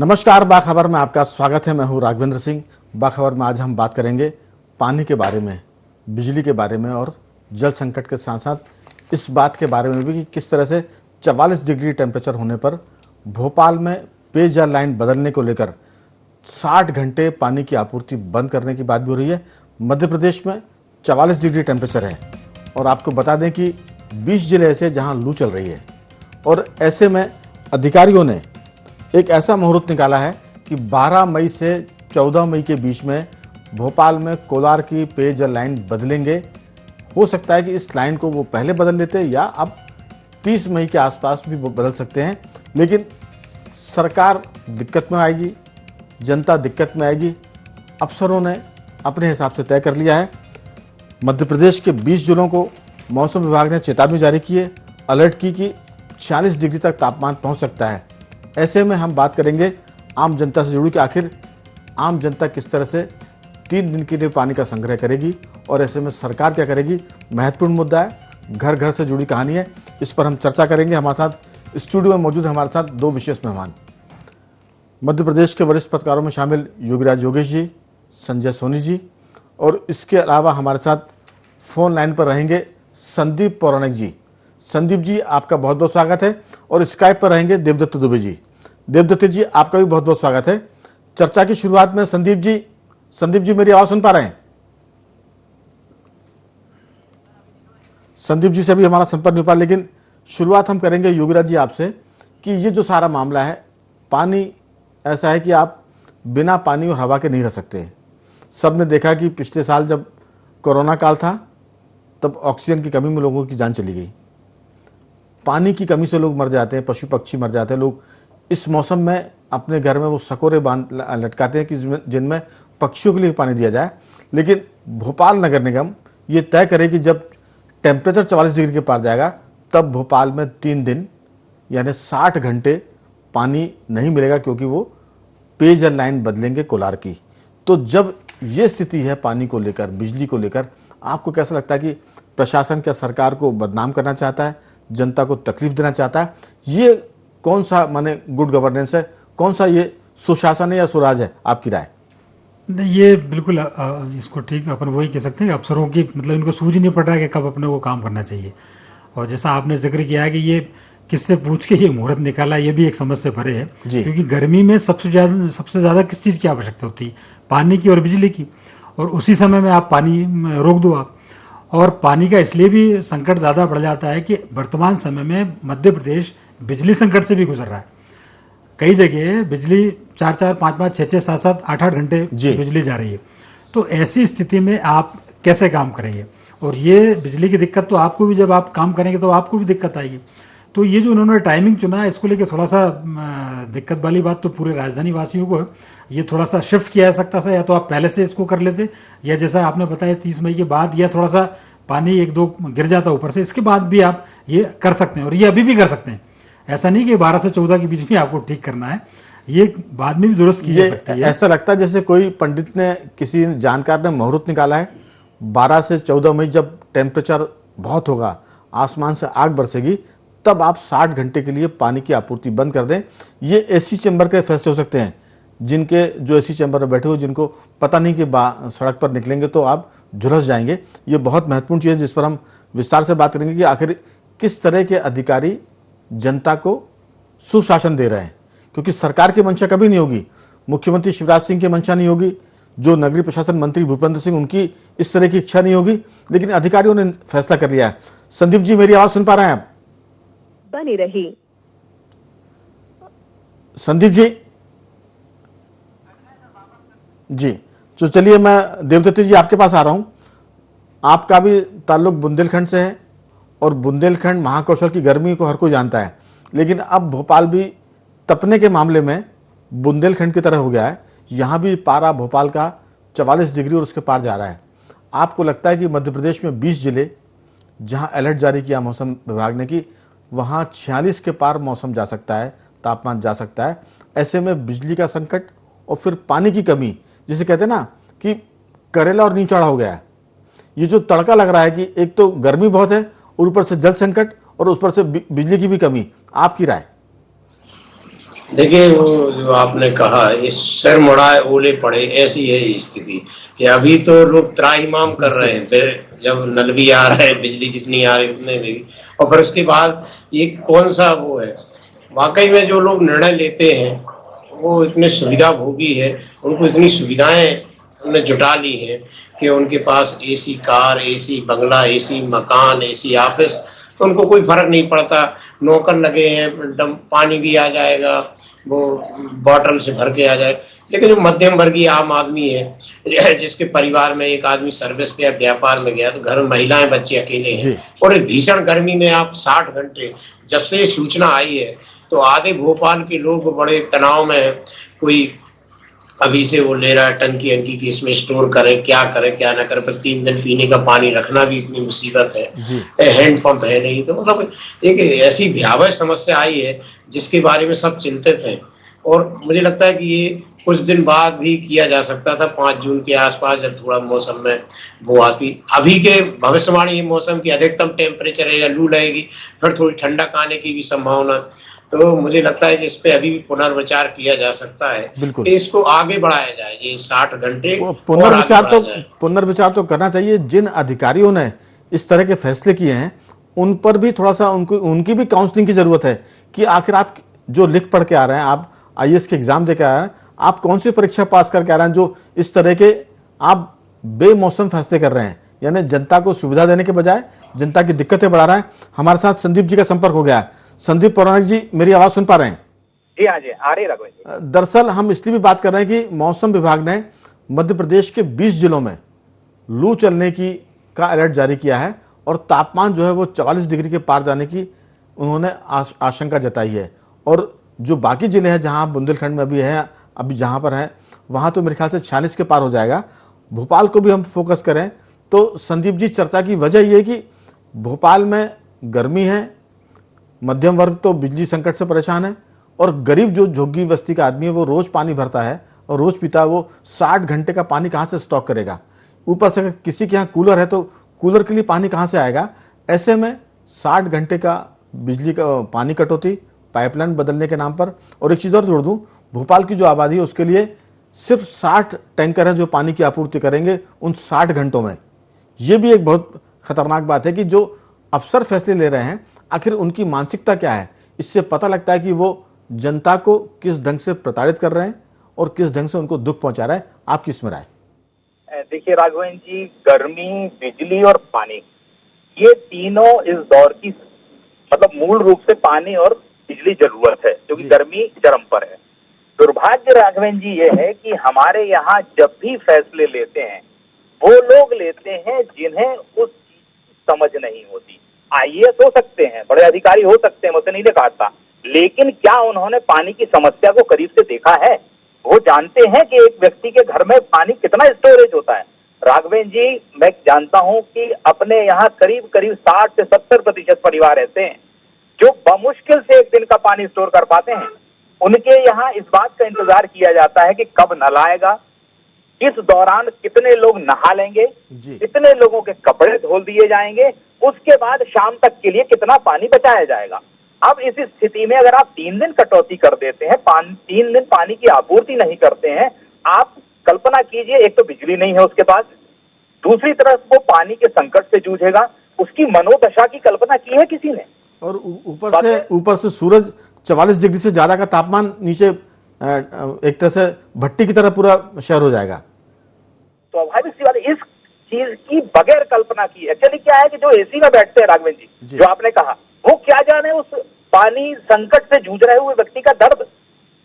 नमस्कार, बाखबर में आपका स्वागत है। मैं हूं राघवेंद्र सिंह। बाखबर में आज हम बात करेंगे पानी के बारे में, बिजली के बारे में और जल संकट के साथ साथ इस बात के बारे में भी कि किस तरह से 44 डिग्री टेम्परेचर होने पर भोपाल में पेयजल लाइन बदलने को लेकर 60 घंटे पानी की आपूर्ति बंद करने की बात भी हो रही है। मध्य प्रदेश में 44 डिग्री टेम्परेचर है और आपको बता दें कि 20 जिले ऐसे जहाँ लू चल रही है और ऐसे में अधिकारियों ने एक ऐसा मुहूर्त निकाला है कि 12 मई से 14 मई के बीच में भोपाल में कोलार की पेयजल लाइन बदलेंगे। हो सकता है कि इस लाइन को वो पहले बदल लेते या अब 30 मई के आसपास भी बदल सकते हैं, लेकिन सरकार दिक्कत में आएगी, जनता दिक्कत में आएगी। अफसरों ने अपने हिसाब से तय कर लिया है। मध्य प्रदेश के 20 जिलों को मौसम विभाग ने चेतावनी जारी की है, अलर्ट की कि 46 डिग्री तक तापमान पहुंच सकता है। ऐसे में हम बात करेंगे आम जनता से जुड़ी कि आखिर आम जनता किस तरह से 3 दिन के लिए पानी का संग्रह करेगी और ऐसे में सरकार क्या करेगी। महत्वपूर्ण मुद्दा है, घर घर से जुड़ी कहानी है। इस पर हम चर्चा करेंगे। हमारे साथ स्टूडियो में मौजूद हमारे साथ 2 विशेष मेहमान, मध्य प्रदेश के वरिष्ठ पत्रकारों में शामिल योगीराज योगेश जी, संजय सोनी जी, और इसके अलावा हमारे साथ फोन लाइन पर रहेंगे संदीप पौराणिक जी। संदीप जी, आपका बहुत बहुत स्वागत है। और स्काइप पर रहेंगे देवदत्त दुबे जी। देवदत्त जी, आपका भी बहुत बहुत स्वागत है। चर्चा की शुरुआत में संदीप जी मेरी आवाज सुन पा रहे हैं? संदीप जी से भी हमारा संपर्क नहीं पा, लेकिन शुरुआत हम करेंगे योगीराज जी आपसे कि ये जो सारा मामला है, पानी ऐसा है कि आप बिना पानी और हवा के नहीं रह सकते। सबने देखा कि पिछले साल जब कोरोना काल था तब ऑक्सीजन की कमी में लोगों की जान चली गई। पानी की कमी से लोग मर जाते हैं, पशु पक्षी मर जाते हैं। लोग इस मौसम में अपने घर में वो सकोरे बांध लटकाते हैं कि जिनमें पक्षियों के लिए पानी दिया जाए। लेकिन भोपाल नगर निगम ये तय करे कि जब टेम्परेचर 44 डिग्री के पार जाएगा तब भोपाल में 3 दिन यानी 60 घंटे पानी नहीं मिलेगा, क्योंकि वो पेयजल लाइन बदलेंगे कोलार की। तो जब ये स्थिति है पानी को लेकर, बिजली को लेकर, आपको कैसा लगता है कि प्रशासन क्या सरकार को बदनाम करना चाहता है, जनता को तकलीफ देना चाहता है? ये कौन सा माने गुड गवर्नेंस है, कौन सा ये सुशासन है या सुराज है, आपकी राय? नहीं, ये बिल्कुल इसको ठीक अपन वही कह सकते हैं कि अफसरों की मतलब इनको सूझ नहीं पड़ रहा है कि कब अपने को काम करना चाहिए। और जैसा आपने जिक्र किया है कि ये किससे पूछ के ये मुहूर्त निकाला, ये भी एक समझ से परे है। क्योंकि गर्मी में सबसे ज्यादा किस चीज की आवश्यकता होती है? पानी की और बिजली की। और उसी समय में आप पानी रोक दो आप। और पानी का इसलिए भी संकट ज्यादा बढ़ जाता है कि वर्तमान समय में मध्य प्रदेश बिजली संकट से भी गुजर रहा है। कई जगह बिजली 4-4, 5-5, 6-6, 7-7, 8-8 घंटे बिजली जा रही है। तो ऐसी स्थिति में आप कैसे काम करेंगे? और ये बिजली की दिक्कत तो आपको भी, जब आप काम करेंगे तो आपको भी दिक्कत आएगी। तो ये जो उन्होंने टाइमिंग चुना है, इसको लेकर थोड़ा सा दिक्कत वाली बात तो पूरे राजधानी वासियों को है। ये थोड़ा सा शिफ्ट किया जा सकता था, या तो आप पहले से इसको कर लेते, या जैसा आपने बताया 30 मई के बाद, या थोड़ा सा पानी 1-2 गिर जाता ऊपर से, इसके बाद भी आप ये कर सकते हैं। और ये अभी भी कर सकते हैं। ऐसा नहीं कि 12 से 14 के बीच में आपको ठीक करना है, ये बाद में भी दुरुस्त की जा सकती है। ऐसा लगता है जैसे कोई पंडित ने, किसी जानकार ने मुहूर्त निकाला है 12 से 14 मई, जब टेम्परेचर बहुत होगा, आसमान से आग बरसेगी, तब आप 60 घंटे के लिए पानी की आपूर्ति बंद कर दें। ये एसी चैम्बर के फैसले हो सकते हैं। जिनके जो एसी चैम्बर में बैठे हुए, जिनको पता नहीं कि सड़क पर निकलेंगे तो आप झुलस जाएंगे। ये बहुत महत्वपूर्ण चीज़ है जिस पर हम विस्तार से बात करेंगे कि आखिर किस तरह के अधिकारी जनता को सुशासन दे रहे हैं। क्योंकि सरकार की मंशा कभी नहीं होगी, मुख्यमंत्री शिवराज सिंह की मंशा नहीं होगी, जो नगरीय प्रशासन मंत्री भूपेंद्र सिंह, उनकी इस तरह की इच्छा नहीं होगी, लेकिन अधिकारियों ने फैसला कर लिया है। संदीप जी, मेरी आवाज सुन पा रहे हैं आप? बनी रही संदीप जी, तो चलिए मैं देवदत्त जी आपके पास आ रहा हूं। आपका भी ताल्लुक बुंदेलखंड से है और बुंदेलखंड महाकौशल की गर्मी को हर कोई जानता है, लेकिन अब भोपाल भी तपने के मामले में बुंदेलखंड की तरह हो गया है। यहां भी पारा भोपाल का 44 डिग्री और उसके पार जा रहा है। आपको लगता है कि मध्य प्रदेश में 20 जिले जहां अलर्ट जारी किया मौसम विभाग ने कि वहां 46 के पार मौसम जा सकता है, तापमान जा सकता है, ऐसे में बिजली का संकट और फिर पानी की कमी, जिसे कहते हैं ना कि करेला और नीचौड़ा हो गया है। ये जो तड़का लग रहा है कि एक तो गर्मी बहुत है और ऊपर से जल संकट और उस पर से बिजली की भी कमी, आपकी राय? देखिए, वो जो आपने कहा, इस सिर मुड़ाए ओले पड़े, ऐसी है स्थिति कि अभी तो लोग त्राहिमाम कर जी रहे हैं, फिर जब नल भी आ रहा है, बिजली जितनी आ रही है उतने में, और फिर उसके बाद ये कौन सा वो है। वाकई में जो लोग निर्णय लेते हैं वो इतने सुविधा भोगी है, उनको इतनी सुविधाएं उन्होंने जुटा ली हैं कि उनके पास एसी कार, एसी बंगला, एसी मकान, एसी ऑफिस, तो उनको कोई फर्क नहीं पड़ता। नौकर लगे हैं, पानी भी आ जाएगा, वो बॉटल से भर के आ जाए। लेकिन जो मध्यम वर्गीय आम आदमी है, जिसके परिवार में एक आदमी सर्विस पे या व्यापार में गया, तो घर में महिलाएं बच्चे अकेले हैं, जी और एक भीषण गर्मी में आप 60 घंटे, जब से ये सूचना आई है तो आधे भोपाल के लोग बड़े तनाव में है। कोई अभी से वो ले रहा है टंकी अंकी की, इसमें स्टोर करें क्या ना करें, फिर 3 दिन पीने का पानी रखना भी इतनी मुसीबत है। जी हैंड पंप है नहीं, तो मतलब एक ऐसी भयावह समस्या आई है जिसके बारे में सब चिंतित हैं। और मुझे लगता है कि ये कुछ दिन बाद भी किया जा सकता था, 5 जून के आसपास, जब थोड़ा मौसम में वो आती। अभी के भविष्यवाणी ये मौसम की अधिकतम टेम्परेचर रहेगा, लू रहेगी, फिर थोड़ी ठंडक आने की भी संभावना। तो मुझे लगता है कि इस पे अभी भी पुनर्विचार किया जा सकता है बिल्कुल। कि इसको आगे बढ़ाया जाए, ये 60 घंटे और आगे पुनर्विचार बढ़ाया तो जाए। पुनर्विचार तो करना चाहिए। जिन अधिकारियों ने इस तरह के फैसले किए हैं उन पर भी थोड़ा सा उनकी भी काउंसलिंग की जरूरत है कि आखिर आप जो लिख पढ़ के आ रहे हैं, आप आईएएस के एग्जाम दे के आ रहे हैं, आप कौन सी परीक्षा पास करके आ रहे हैं जो इस तरह के आप बेमौसम फैसले कर रहे हैं, यानी जनता को सुविधा देने के बजाय जनता की दिक्कतें बढ़ा रहे हैं। हमारे साथ संदीप जी का संपर्क हो गया है। संदीप पौराणिक जी, मेरी आवाज सुन पा रहे हैं? जी हाँ जी, आ रही राघवेंद्र जी। दरअसल हम इसलिए भी बात कर रहे हैं कि मौसम विभाग ने मध्य प्रदेश के 20 जिलों में लू चलने की का अलर्ट जारी किया है और तापमान जो है वो 44 डिग्री के पार जाने की उन्होंने आशंका जताई है। और जो बाकी जिले हैं जहां बुंदेलखंड में अभी है, अभी जहां पर है, वहां तो मेरे ख्याल से 46 के पार हो जाएगा। भोपाल को भी हम फोकस करें तो संदीप जी, चर्चा की वजह यह है कि भोपाल में गर्मी है, मध्यम वर्ग तो बिजली संकट से परेशान है, और गरीब जो झुग्गी बस्ती का आदमी है वो रोज पानी भरता है और रोज पीता है, वो 60 घंटे का पानी कहाँ से स्टॉक करेगा। ऊपर से अगर किसी के यहाँ कूलर है तो कूलर के लिए पानी कहाँ से आएगा। ऐसे में 60 घंटे का बिजली का पानी कटौती, पाइपलाइन बदलने के नाम पर। और एक चीज़ और जोड़ दूँ, भोपाल की जो आबादी है उसके लिए सिर्फ 60 टैंकर हैं जो पानी की आपूर्ति करेंगे उन 60 घंटों में। ये भी एक बहुत खतरनाक बात है कि जो अफसर फैसले ले रहे हैं आखिर उनकी मानसिकता क्या है। इससे पता लगता है कि वो जनता को किस ढंग से प्रताड़ित कर रहे हैं और किस ढंग से उनको दुख पहुंचा रहा है। आपकी इसमें राय? देखिए राघवेंद्र जी, गर्मी, बिजली और पानी, ये तीनों इस दौर की मतलब मूल रूप से पानी और बिजली जरूरत है, क्योंकि गर्मी चरम पर है। दुर्भाग्य राघवेंद्र जी ये है कि हमारे यहाँ जब भी फैसले लेते हैं वो लोग लेते हैं जिन्हें उस चीज समझ नहीं होती। आईएएस हो सकते हैं, बड़े अधिकारी हो सकते हैं, मुझसे नहीं काटता, लेकिन क्या उन्होंने पानी की समस्या को करीब से देखा है? वो जानते हैं कि एक व्यक्ति के घर में पानी कितना स्टोरेज होता है। राघवेंद्र जी, मैं जानता हूं कि अपने यहाँ करीब करीब 60 से 70% परिवार ऐसे हैं जो बमुश्किल से एक दिन का पानी स्टोर कर पाते हैं। उनके यहाँ इस बात का इंतजार किया जाता है कि कब नल आएगा, इस दौरान कितने लोग नहा लेंगे, कितने लोगों के कपड़े धो दिए जाएंगे, उसके बाद शाम तक के लिए कितना पानी बचाया जाएगा। अब इस स्थिति में अगर आप 3 दिन कटौती कर देते हैं, 3 दिन पानी की आपूर्ति नहीं करते हैं, आप कल्पना कीजिए, एक तो बिजली नहीं है उसके पास, दूसरी तरफ वो पानी के संकट से जूझेगा, उसकी मनोदशा की कल्पना की है किसी ने? और ऊपर से सूरज 44 डिग्री से ज्यादा का तापमान नीचे एक तरह से भट्टी की तरह पूरा शहर हो जाएगा। स्वाभाविक सी बात है, इस चीज की बगैर कल्पना की। एक्चुअली क्या है कि जो एसी में बैठते हैं राघवेंद्र जी, जो आपने कहा, वो क्या जाने उस पानी संकट से जूझ रहे हुए व्यक्ति का दर्द।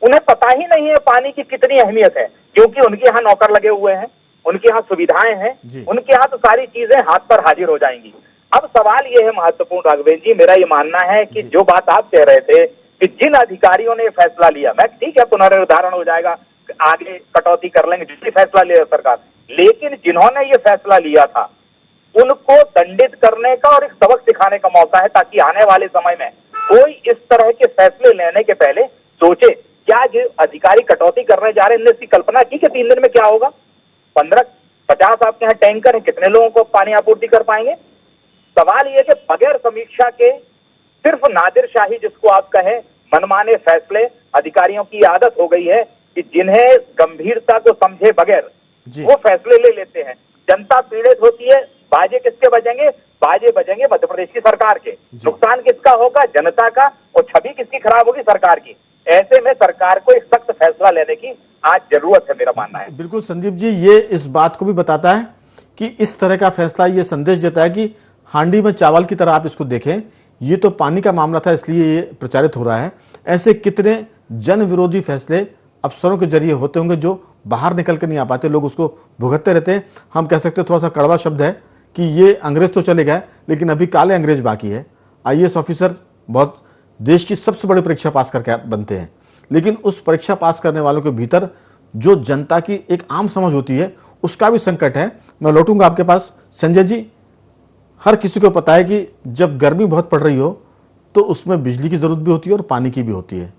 उन्हें पता ही नहीं है पानी की कितनी अहमियत है, क्योंकि उनके यहाँ नौकर लगे हुए हैं, उनके यहाँ सुविधाएं हैं, उनके यहाँ तो सारी चीजें हाथ पर हाजिर हो जाएंगी। अब सवाल ये है महत्वपूर्ण राघवेंद्र जी, मेरा ये मानना है कि जो बात आप कह रहे थे कि जिन अधिकारियों ने फैसला लिया, मैं ठीक है पुनर्निर्धारण हो जाएगा, आगे कटौती कर लेंगे, जिसने फैसला लिया सरकार, लेकिन जिन्होंने ये फैसला लिया था उनको दंडित करने का और एक सबक सिखाने का मौका है, ताकि आने वाले समय में कोई इस तरह के फैसले लेने के पहले सोचे। क्या जो अधिकारी कटौती करने जा रहे हैं, इसकी कल्पना की कि 3 दिन में क्या होगा? 15-50 आपके यहाँ टैंकर है, कितने लोगों को पानी आपूर्ति कर पाएंगे? सवाल यह कि बगैर समीक्षा के सिर्फ नादिरशाही जिसको आप कहें, मनमाने फैसले अधिकारियों की आदत हो गई है कि जिन्हें गंभीरता को समझे बगैर जी। वो फैसले ले लेते हैं। जनता पीड़ित होती है, बाजे किसके बजेंगे? बाजे बजेंगे मध्य प्रदेश की सरकार के। नुकसान किसका होगा? जनता का। और छवि किसकी खराब होगी? सरकार की। ऐसे में सरकार को एक सख्त फैसला लेने की आज जरूरत है, मेरा मानना है। बिल्कुल संदीप जी, ये इस बात को भी बताता है कि इस तरह का फैसला ये संदेश देता है कि हांडी में चावल की तरह आप इसको देखें, ये तो पानी का मामला था इसलिए ये प्रचारित हो रहा है। ऐसे कितने जन विरोधी फैसले अफसरों के जरिए होते होंगे जो बाहर निकल कर नहीं आ पाते, लोग उसको भुगतते रहते हैं। हम कह सकते हैं, थोड़ा सा कड़वा शब्द है कि ये अंग्रेज तो चले गए लेकिन अभी काले अंग्रेज बाकी है। आईएएस ऑफिसर बहुत देश की सबसे बड़ी परीक्षा पास करके बनते हैं, लेकिन उस परीक्षा पास करने वालों के भीतर जो जनता की एक आम समझ होती है उसका भी संकट है। मैं लौटूंगा आपके पास। संजय जी, हर किसी को पता है कि जब गर्मी बहुत पड़ रही हो तो उसमें बिजली की जरूरत भी होती है और पानी की भी होती है।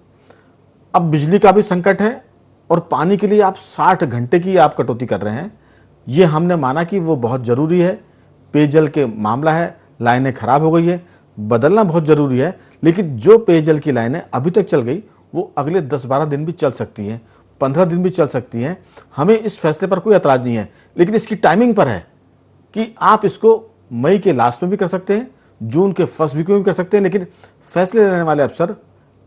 अब बिजली का भी संकट है और पानी के लिए आप 60 घंटे की आप कटौती कर रहे हैं। ये हमने माना कि वो बहुत जरूरी है, पेयजल के मामला है, लाइनें खराब हो गई है, बदलना बहुत जरूरी है। लेकिन जो पेयजल की लाइनें अभी तक चल गई वो अगले 10-12 दिन भी चल सकती हैं, 15 दिन भी चल सकती हैं। हमें इस फैसले पर कोई एतराज नहीं है, लेकिन इसकी टाइमिंग पर है कि आप इसको मई के लास्ट में भी कर सकते हैं, जून के फर्स्ट वीक में भी कर सकते हैं। लेकिन फैसले लेने वाले अफसर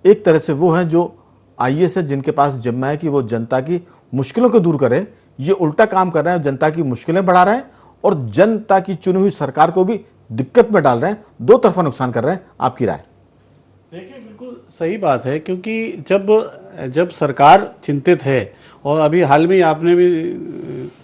एक तरह से वो हैं जो आईएएस है, जिनके पास जिम्मा है कि वो जनता की मुश्किलों को दूर करें। ये उल्टा काम कर रहे हैं, जनता की मुश्किलें बढ़ा रहे हैं और जनता की चुनी हुई सरकार को भी दिक्कत में डाल रहे हैं, दो तरफा नुकसान कर रहे हैं। आपकी राय? देखिए, बिल्कुल सही बात है, क्योंकि जब सरकार चिंतित है, और अभी हाल में आपने भी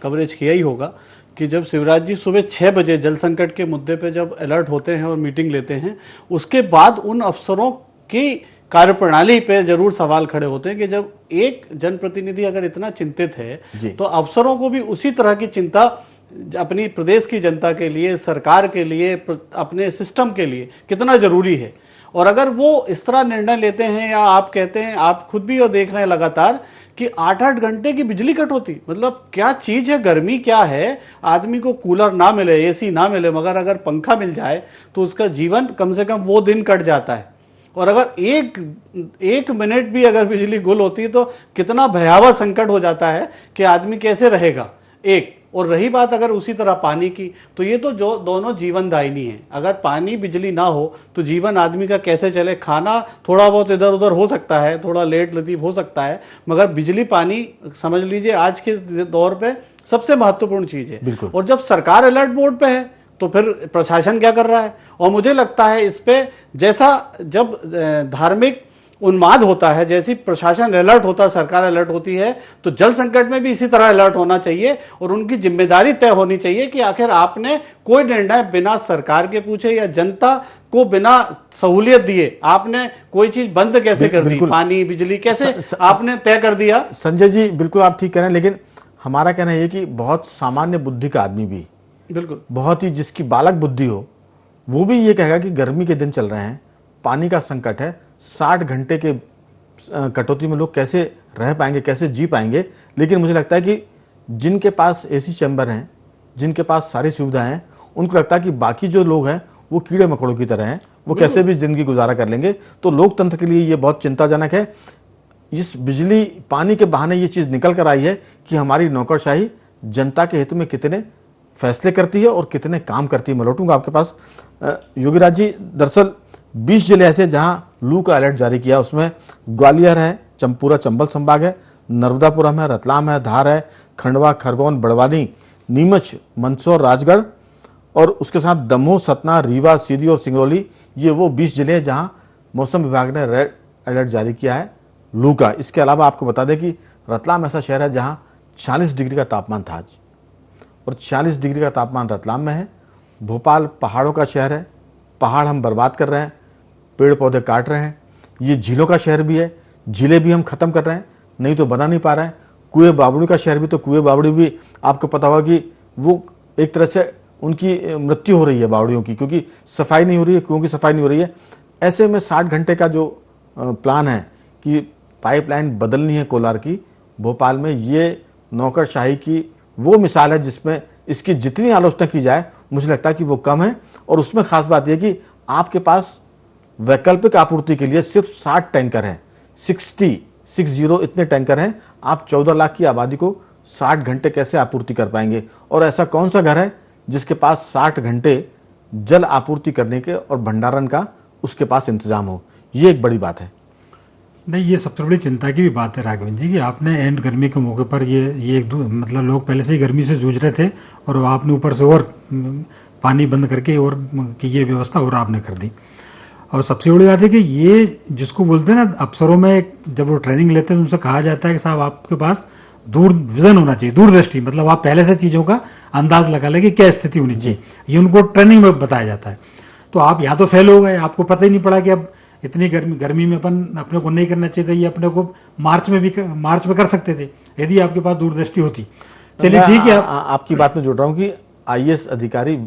कवरेज किया ही होगा कि जब शिवराज जी सुबह 6 बजे जल संकट के मुद्दे पे जब अलर्ट होते हैं और मीटिंग लेते हैं, उसके बाद उन अफसरों की कार्यप्रणाली पे जरूर सवाल खड़े होते हैं कि जब एक जनप्रतिनिधि अगर इतना चिंतित है तो अफसरों को भी उसी तरह की चिंता अपनी प्रदेश की जनता के लिए, सरकार के लिए, अपने सिस्टम के लिए कितना जरूरी है। और अगर वो इस तरह निर्णय लेते हैं, या आप कहते हैं, आप खुद भी और देख रहे हैं लगातार कि 8-8 घंटे की बिजली कट होती, मतलब क्या चीज है, गर्मी क्या है। आदमी को कूलर ना मिले, एसी ना मिले, मगर अगर पंखा मिल जाए तो उसका जीवन कम से कम वो दिन कट जाता है। और अगर एक मिनट भी अगर बिजली गुल होती है तो कितना भयावह संकट हो जाता है कि आदमी कैसे रहेगा। और रही बात अगर उसी तरह पानी की, तो ये तो जो दोनों जीवनदायिनी है। अगर पानी बिजली ना हो तो जीवन आदमी का कैसे चले। खाना थोड़ा बहुत इधर उधर हो सकता है, थोड़ा लेट लतीफ हो सकता है, मगर बिजली पानी समझ लीजिए आज के दौर पे सबसे महत्वपूर्ण चीज है। और जब सरकार अलर्ट मोड पे है तो फिर प्रशासन क्या कर रहा है। और मुझे लगता है इस पे जैसा जब धार्मिक उन्माद होता है, जैसी प्रशासन अलर्ट होता है, सरकार अलर्ट होती है, तो जल संकट में भी इसी तरह अलर्ट होना चाहिए और उनकी जिम्मेदारी तय होनी चाहिए कि आखिर आपने कोई निर्णय बिना सरकार के पूछे या जनता को बिना सहूलियत दिए आपने कोई चीज बंद कैसे कर दी। पानी बिजली कैसे आपने तय कर दिया। संजय जी, बिल्कुल आप ठीक कह रहे हैं, लेकिन हमारा कहना यह कि बहुत सामान्य बुद्धि का आदमी भी, बिल्कुल बहुत ही जिसकी बालक बुद्धि हो, वो भी ये कहेगा कि गर्मी के दिन चल रहे हैं, पानी का संकट है, 60 घंटे के कटौती में लोग कैसे रह पाएंगे, कैसे जी पाएंगे। लेकिन मुझे लगता है कि जिनके पास एसी चैम्बर हैं, जिनके पास सारी सुविधाएं हैं, उनको लगता है कि बाकी जो लोग हैं वो कीड़े मकोड़ों की तरह हैं, वो कैसे भी जिंदगी गुजारा कर लेंगे। तो लोकतंत्र के लिए ये बहुत चिंताजनक है। इस बिजली पानी के बहाने ये चीज निकल कर आई है कि हमारी नौकरशाही जनता के हित में कितने फैसले करती है और कितने काम करती है। मैं लौटूंगा आपके पास। योगीराज जी, दरअसल 20 जिले ऐसे जहां लू का अलर्ट जारी किया, उसमें ग्वालियर है, पूरा चंबल संभाग है, नर्मदापुरम है, रतलाम है, धार है, खंडवा, खरगोन, बड़वानी, नीमच, मंदसौर, राजगढ़ और उसके साथ दमोह, सतना, रीवा, सीधी और सिंगरौली। ये वो 20 जिले हैं जहां मौसम विभाग ने रेड अलर्ट जारी किया है लू का। इसके अलावा आपको बता दें कि रतलाम ऐसा शहर है जहां 40 डिग्री का तापमान था आज, और 40 डिग्री का तापमान रतलाम में है। भोपाल पहाड़ों का शहर है, पहाड़ हम बर्बाद कर रहे हैं, पेड़ पौधे काट रहे हैं। ये झीलों का शहर भी है, झीलें भी हम खत्म कर रहे हैं, नहीं तो बना नहीं पा रहे हैं। कुएं बावड़ी का शहर भी, तो कुएं बावड़ी भी आपको पता होगा कि वो एक तरह से उनकी मृत्यु हो रही है बावड़ियों की, क्योंकि सफाई नहीं हो रही है, कुओं की सफाई नहीं हो रही है। ऐसे में 60 घंटे का जो प्लान है कि पाइपलाइन बदलनी है कोलार की, भोपाल में ये नौकरशाही की वो मिसाल है जिसमें इसकी जितनी आलोचना की जाए मुझे लगता है कि वो कम है। और उसमें खास बात यह कि आपके पास वैकल्पिक आपूर्ति के लिए सिर्फ 60 टैंकर हैं, 60 60 इतने टैंकर हैं, आप 14 लाख की आबादी को 60 घंटे कैसे आपूर्ति कर पाएंगे? और ऐसा कौन सा घर है जिसके पास 60 घंटे जल आपूर्ति करने के और भंडारण का उसके पास इंतजाम हो? ये एक बड़ी बात है। नहीं, ये सबसे बड़ी चिंता की भी बात है राघवेंद्र जी कि आपने एंड गर्मी के मौके पर ये मतलब लोग पहले से ही गर्मी से जूझ रहे थे और आपने ऊपर से और पानी बंद करके और कि ये व्यवस्था और आपने कर दी। और सबसे बड़ी बात है कि ये जिसको बोलते हैं ना, अफसरों में जब वो ट्रेनिंग लेते हैं उनसे कहा जाता है कि साहब आपके पास दूर विजन होना चाहिए, दूरदृष्टि, मतलब आप पहले से चीज़ों का अंदाज लगा लें कि क्या स्थिति होनी चाहिए। ये उनको ट्रेनिंग में बताया जाता है। तो आप या तो फेल हो गए, आपको पता ही नहीं पड़ा कि अब इतनी गर्मी में अपने को नहीं करना चाहिए था, ये अपने को मार्च में कर सकते थे यदि आपके पास दूरदृष्टि होती। चलिए ठीक है, आपकी बात में जुड़ रहा हूँ कि आईएएस अधिकारी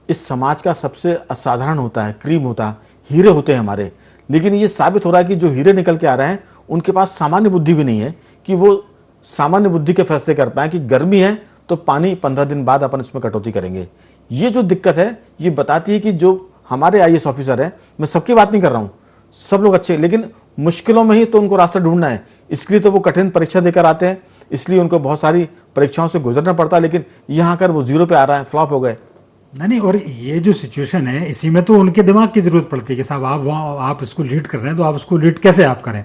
इस समाज का सबसे असाधारण होता है, क्रीम होता है, हीरे होते हैं हमारे। लेकिन ये साबित हो रहा है कि जो हीरे निकल के आ रहे हैं उनके पास सामान्य बुद्धि भी नहीं है कि वो सामान्य बुद्धि के फैसले कर पाए कि गर्मी है तो पानी 15 दिन बाद अपन इसमें कटौती करेंगे। ये जो दिक्कत है ये बताती है कि जो हमारे आईएएस ऑफिसर है, मैं सबकी बात नहीं कर रहा हूँ, सब लोग अच्छे, लेकिन मुश्किलों में ही तो उनको रास्ता ढूंढना है। इसलिए तो वो कठिन परीक्षा देकर आते हैं, इसलिए उनको बहुत सारी परीक्षाओं से गुजरना पड़ता है। लेकिन यहाँ आकर वो 0 पे आ रहा है, फ्लॉप हो गए। नहीं, और ये जो सिचुएशन है इसी में तो उनके दिमाग की जरूरत पड़ती है कि साहब आप इसको लीड कर रहे हैं तो आप इसको लीड कैसे आप करें।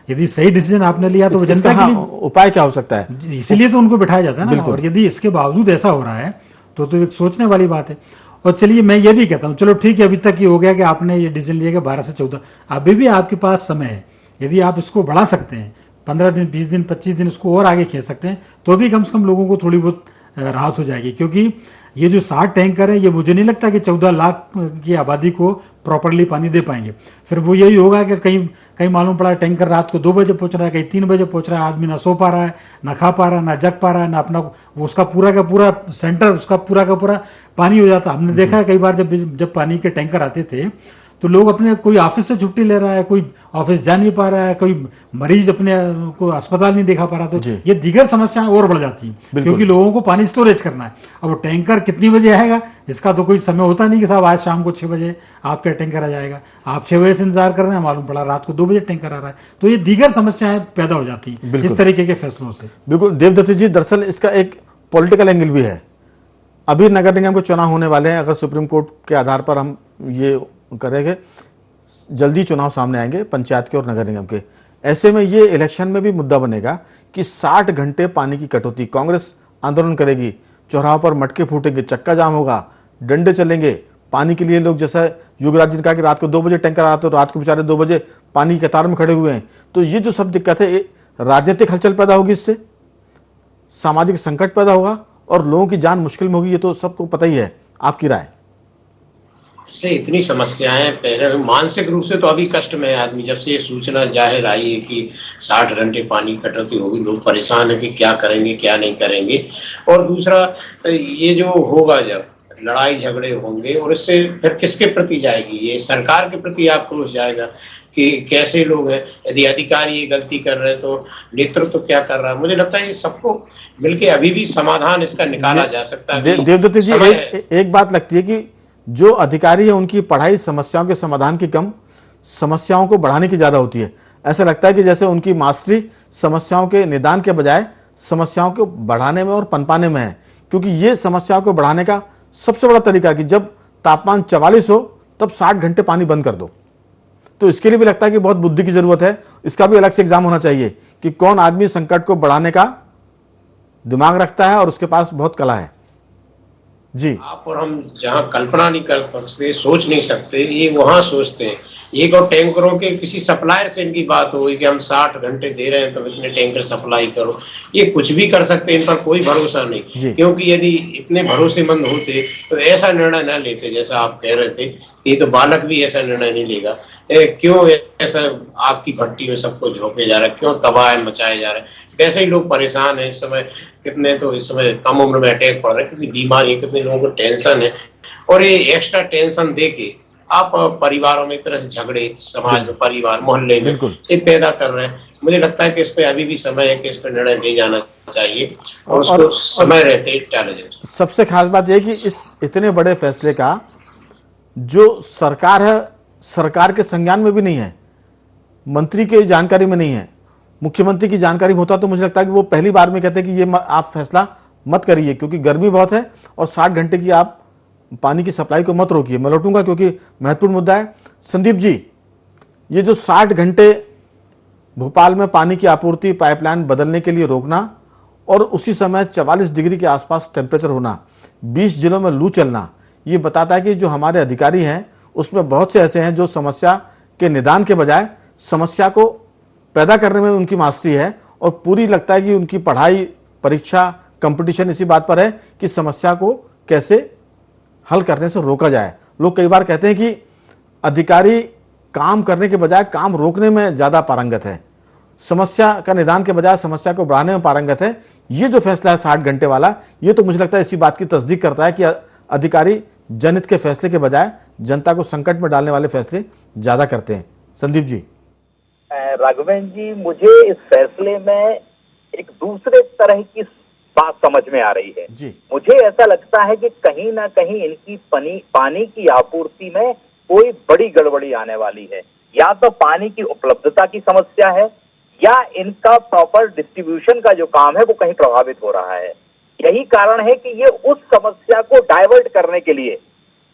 यदि सही डिसीजन आपने लिया तो जनता के लिए उपाय क्या हो सकता है, इसीलिए तो उनको बिठाया जाता है ना। और यदि इसके बावजूद ऐसा हो रहा है तो एक सोचने वाली बात है। और चलिए मैं ये भी कहता हूँ, चलो ठीक है, अभी तक ये हो गया कि आपने ये डिसीजन लिया कि 12 से 14, अभी भी आपके पास समय है। यदि आप इसको बढ़ा सकते हैं, 15 दिन, 20 दिन, 25 दिन इसको और आगे खींच सकते हैं तो भी कम से कम लोगों को थोड़ी बहुत राहत हो जाएगी। क्योंकि ये जो 60 टैंकर है ये मुझे नहीं लगता कि 14 लाख की आबादी को प्रॉपरली पानी दे पाएंगे। फिर वो यही होगा कि कहीं मालूम पड़ा टैंकर रात को 2 बजे पहुंच रहा है, कहीं 3 बजे पहुंच रहा है, आदमी ना सो पा रहा है, ना खा पा रहा है, ना जग पा रहा है, ना अपना वो उसका पूरा का पूरा सेंटर उसका पूरा का पूरा पानी हो जाता। हमने देखा है कई बार जब पानी के टैंकर आते थे तो लोग अपने, कोई ऑफिस से छुट्टी ले रहा है, कोई ऑफिस जा नहीं पा रहा है, कोई मरीज अपने को अस्पताल नहीं दिखा पा रहा, तो ये दीगर समस्याएं और बढ़ जाती हैं क्योंकि लोगों को पानी स्टोरेज करना है। अब वो टैंकर कितनी बजे आएगा इसका तो कोई समय होता नहीं कि साहब आज शाम को 6 बजे आपका टैंकर आ जाएगा। आप 6 बजे से इंतजार कर रहे हैं, मालूम पड़ा रात को 2 बजे टैंकर आ रहा है। तो ये दीगर समस्याएं पैदा हो जाती है इस तरीके के फैसलों से। बिल्कुल देवदत्त जी, दरअसल इसका एक पॉलिटिकल एंगल भी है। अभी नगर निगम के चुनाव होने वाले हैं, अगर सुप्रीम कोर्ट के आधार पर हम ये करेंगे, जल्दी चुनाव सामने आएंगे पंचायत के और नगर निगम के। ऐसे में ये इलेक्शन में भी मुद्दा बनेगा कि 60 घंटे पानी की कटौती। कांग्रेस आंदोलन करेगी, चौराहों पर मटके फूटेंगे, चक्का जाम होगा, डंडे चलेंगे पानी के लिए। लोग जैसा युवराज जी ने कहा कि रात को 2 बजे टैंकर आता तो रात को बेचारे 2 बजे पानी की कतार में खड़े हुए हैं। तो ये जो सब दिक्कत है, राजनीतिक हलचल पैदा होगी, इससे सामाजिक संकट पैदा होगा और लोगों की जान मुश्किल में होगी। ये तो सबको पता ही है। आपकी राय? से इतनी समस्याएं, पहले मानसिक रूप से तो अभी कष्ट में है आदमी। जब से ये सूचना जाहिर आई है कि 60 घंटे पानी कटौती होगी, लोग परेशान है कि क्या करेंगे क्या नहीं करेंगे। और दूसरा ये जो होगा, जब लड़ाई झगड़े होंगे और इससे फिर किसके प्रति जाएगी, ये सरकार के प्रति आक्रोश जाएगा कि कैसे लोग हैं। यदि अधिकारी ये गलती कर रहे हैं तो नेतृत्व क्या कर रहा है। मुझे लगता है ये सबको मिलकर अभी भी समाधान इसका निकाला जा सकता है। देवदत्त जी, एक बात लगती है कि जो अधिकारी है उनकी पढ़ाई समस्याओं के समाधान की कम, समस्याओं को बढ़ाने की ज्यादा होती है। ऐसा लगता है कि जैसे उनकी मास्टरी समस्याओं के निदान के बजाय समस्याओं को बढ़ाने में और पनपाने में है। क्योंकि ये समस्याओं को बढ़ाने का सबसे बड़ा तरीका कि जब तापमान 44 हो तब 60 घंटे पानी बंद कर दो। तो इसके लिए भी लगता है कि बहुत बुद्धि की जरूरत है। इसका भी अलग से एग्जाम होना चाहिए कि कौन आदमी संकट को बढ़ाने का दिमाग रखता है और उसके पास बहुत कला है। जी, आप और हम जहाँ कल्पना नहीं कर सकते, सोच नहीं सकते, ये वहां सोचते हैं। एक और टैंकरों के किसी सप्लायर से इनकी बात हुई कि हम 60 घंटे दे रहे हैं तो इतने टैंकर सप्लाई करो। ये कुछ भी कर सकते हैं, इन पर कोई भरोसा नहीं। क्योंकि यदि इतने भरोसेमंद होते तो ऐसा निर्णय न लेते। जैसा आप कह रहे थे, ये तो बालक भी ऐसा निर्णय नहीं लेगा। क्यों ऐसा आपकी भट्टी में सबको झोंके जा रहा है, क्यों तबाह मचाए जा रहे हैं। वैसे ही लोग परेशान हैं इस समय। कितने तो इस समय कम उम्र में अटैक पड़ रहे हैं, कितनी बीमारी है, कितने लोगों को टेंशन है। और ये एक्स्ट्रा टेंशन दे के आप परिवारों में एक तरह से झगड़े, समाज में, परिवार, मोहल्ले में ये पैदा कर रहे हैं। मुझे लगता है कि इस पे अभी भी समय है कि इस पे निर्णय ले जाना चाहिए और उसको समय रहते टाला जाए। सबसे खास बात यह कि इस इतने बड़े फैसले का जो सरकार है, सरकार के संज्ञान में भी नहीं है, मंत्री के जानकारी में नहीं है। मुख्यमंत्री की जानकारी में होता तो मुझे लगता है कि वो पहली बार में कहते कि ये आप फैसला मत करिए, क्योंकि गर्मी बहुत है और 60 घंटे की आप पानी की सप्लाई को मत रोकिए। मैं लौटूंगा क्योंकि महत्वपूर्ण मुद्दा है। संदीप जी, ये जो 60 घंटे भोपाल में पानी की आपूर्ति पाइपलाइन बदलने के लिए रोकना और उसी समय 44 डिग्री के आसपास टेम्परेचर होना, 20 जिलों में लू चलना, ये बताता है कि जो हमारे अधिकारी हैं उसमें बहुत से ऐसे हैं जो समस्या के निदान के बजाय समस्या को पैदा करने में उनकी मास्टरी है, और पूरी लगता है कि उनकी पढ़ाई, परीक्षा, कंपटीशन इसी बात पर है कि समस्या को कैसे हल करने से रोका जाए। लोग कई बार कहते हैं कि अधिकारी काम करने के बजाय काम रोकने में ज्यादा पारंगत है, समस्या का निदान के बजाय समस्या को बढ़ाने में पारंगत है। ये जो फैसला है 60 घंटे वाला, ये तो मुझे लगता है इसी बात की तस्दीक करता है कि अधिकारी जनहित के फैसले के बजाय जनता को संकट में डालने वाले फैसले ज्यादा करते हैं। संदीप जी। राघवेंद्र जी, मुझे इस फैसले में एक दूसरे तरह की बात समझ में आ रही है जी। मुझे ऐसा लगता है कि कहीं ना कहीं इनकी पानी की आपूर्ति में कोई बड़ी गड़बड़ी आने वाली है। या तो पानी की उपलब्धता की समस्या है, या इनका प्रॉपर डिस्ट्रीब्यूशन का जो काम है वो कहीं प्रभावित हो रहा है। यही कारण है कि ये उस समस्या को डाइवर्ट करने के लिए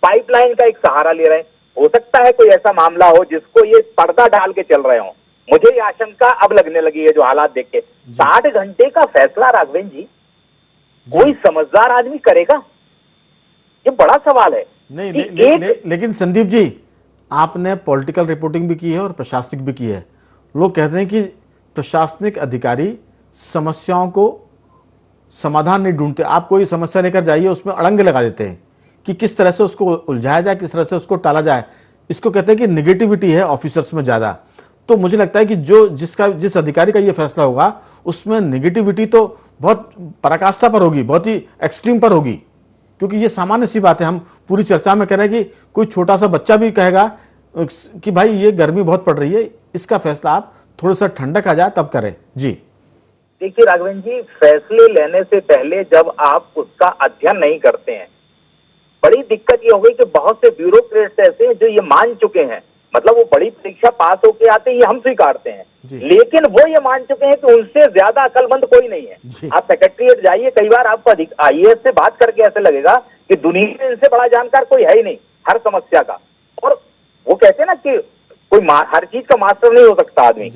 पाइपलाइन का एक सहारा ले रहे हैं। हो सकता है कोई ऐसा मामला हो जिसको ये पर्दा डाल के चल रहे हो। मुझे ये आशंका अब लगने लगी है जो हालात देख के। 60 घंटे का फैसला राघवेंद्र जी कोई समझदार आदमी करेगा? ये बड़ा सवाल है। नहीं, लेकिन संदीप जी, आपने पॉलिटिकल रिपोर्टिंग भी की है और प्रशासनिक भी की है। लोग कहते हैं कि प्रशासनिक अधिकारी समस्याओं को समाधान नहीं ढूंढते। आप कोई समस्या लेकर जाइए, उसमें अड़ंगे लगा देते हैं कि किस तरह से उसको उलझाया जाए, किस तरह से उसको टाला जाए। इसको कहते हैं कि निगेटिविटी है ऑफिसर्स में ज्यादा। तो मुझे लगता है कि जिस अधिकारी का ये फैसला होगा उसमें निगेटिविटी तो बहुत पराकाष्ठा पर होगी, बहुत ही एक्सट्रीम पर होगी, क्योंकि ये सामान्य सी बात है। हम पूरी चर्चा में कह रहे हैं कि कोई छोटा सा बच्चा भी कहेगा कि भाई ये गर्मी बहुत पड़ रही है, इसका फैसला आप थोड़ा सा ठंडक आ जाए तब करें। जी देखिए राघवेंद्र जी, फैसले लेने से पहले जब आप उसका अध्ययन नहीं करते हैं, बड़ी दिक्कत ये हो गई कि बहुत से ब्यूरोक्रेट्स ऐसे हैं जो ये मान चुके हैं, मतलब वो बड़ी परीक्षा पास होके आते हैं, ये हम स्वीकारते हैं, लेकिन वो ये मान चुके हैं कि उनसे ज्यादा अकलमंद कोई नहीं है। आप सेक्रेटरीट जाइए, कई बार आपको IAS से बात करके ऐसे लगेगा कि दुनिया में इनसे बड़ा जानकार कोई है ही नहीं हर समस्या का। और वो कहते हैं ना कि कोई हर चीज का मास्टर नहीं हो सकता आदमी,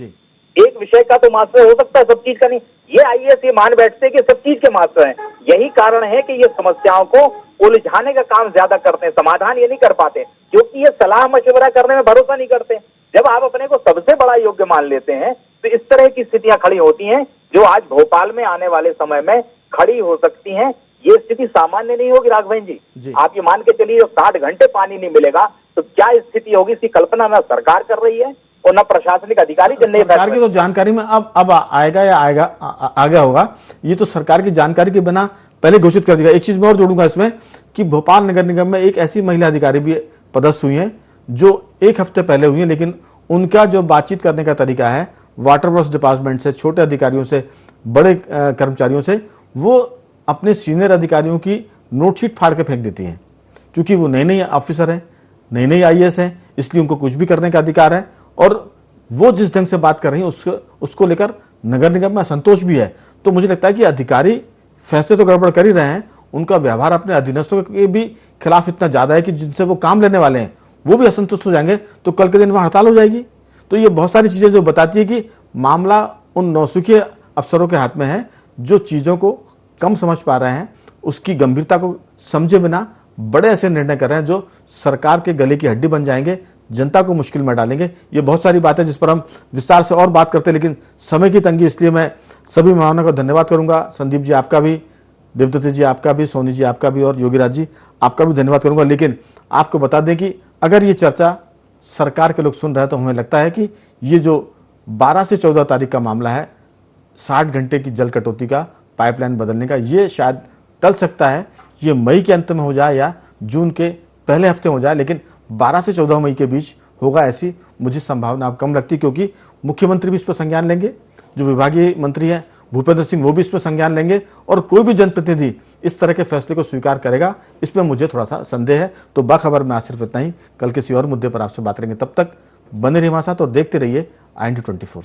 एक विषय का तो मास्टर हो सकता है, सब चीज का नहीं। ये IAS ये मान बैठते हैं कि सब चीज के मास्टर हैं। यही कारण है कि ये समस्याओं को उलझाने का काम ज्यादा करते हैं, समाधान ये नहीं कर पाते, क्योंकि ये सलाह मशवरा करने में भरोसा नहीं करते। जब आप अपने को सबसे बड़ा योग्य मान लेते हैं तो इस तरह की स्थितियां खड़ी होती हैं जो आज भोपाल में आने वाले समय में खड़ी हो सकती हैं। ये स्थिति सामान्य नहीं होगी राघवेंद्र जी। आप ये मान के चलिए 60 घंटे पानी नहीं मिलेगा तो क्या स्थिति होगी, इसकी कल्पना ना सरकार कर रही है और ना प्रशासनिक अधिकारी। सरकार की तो जानकारी में अब आएगा या आगे होगा, ये तो सरकार की जानकारी के बिना पहले घोषित कर दिया। एक चीज मैं और जोड़ूंगा इसमें कि भोपाल नगर निगम में एक ऐसी महिला अधिकारी भी पदस्थ हुई हैं जो 1 हफ्ते पहले हुई हैं, लेकिन उनका जो बातचीत करने का तरीका है वाटर वर्क्स डिपार्टमेंट से, छोटे अधिकारियों से, बड़े कर्मचारियों से, वो अपने सीनियर अधिकारियों की नोटशीट फाड़ के फेंक देती हैं। चूंकि वो नई नई ऑफिसर हैं, नई नई IAS हैं, इसलिए उनको कुछ भी करने का अधिकार है, और वो जिस ढंग से बात कर रही हैं उसको लेकर नगर निगम में असंतोष भी है। तो मुझे लगता है कि अधिकारी फैसले तो गड़बड़ कर ही रहे हैं, उनका व्यवहार अपने अधीनस्थों के भी खिलाफ इतना ज्यादा है कि जिनसे वो काम लेने वाले हैं वो भी असंतुष्ट हो जाएंगे, तो कल के दिन वहां हड़ताल हो जाएगी। तो ये बहुत सारी चीजें जो बताती है कि मामला उन नौसिखिए अफसरों के हाथ में है जो चीजों को कम समझ पा रहे हैं, उसकी गंभीरता को समझे बिना बड़े ऐसे निर्णय कर रहे हैं जो सरकार के गले की हड्डी बन जाएंगे, जनता को मुश्किल में डालेंगे। ये बहुत सारी बातें जिस पर हम विस्तार से और बात करते हैं, लेकिन समय की तंगी, इसलिए मैं सभी मेहमानों का धन्यवाद करूंगा। संदीप जी आपका भी, देवदत्त जी आपका भी, सोनी जी आपका भी और योगीराज जी आपका भी धन्यवाद करूंगा। लेकिन आपको बता दें कि अगर ये चर्चा सरकार के लोग सुन रहे हैं तो हमें लगता है कि ये जो 12 से 14 तारीख का मामला है 60 घंटे की जल कटौती का, पाइपलाइन बदलने का, ये शायद टल सकता है, ये मई के अंत में हो जाए या जून के पहले हफ्ते हो जाए, लेकिन 12 से 14 मई के बीच होगा ऐसी मुझे संभावना अब कम लगती, क्योंकि मुख्यमंत्री भी इस पर संज्ञान लेंगे, जो विभागीय मंत्री हैं भूपेंद्र सिंह वो भी इसमें संज्ञान लेंगे, और कोई भी जनप्रतिनिधि इस तरह के फैसले को स्वीकार करेगा, इसमें मुझे थोड़ा सा संदेह है। तो बाखबर में आज सिर्फ इतना ही, कल किसी और मुद्दे पर आपसे बात करेंगे। तब तक बने रहिए हमारे साथ और देखते रहिए IND24।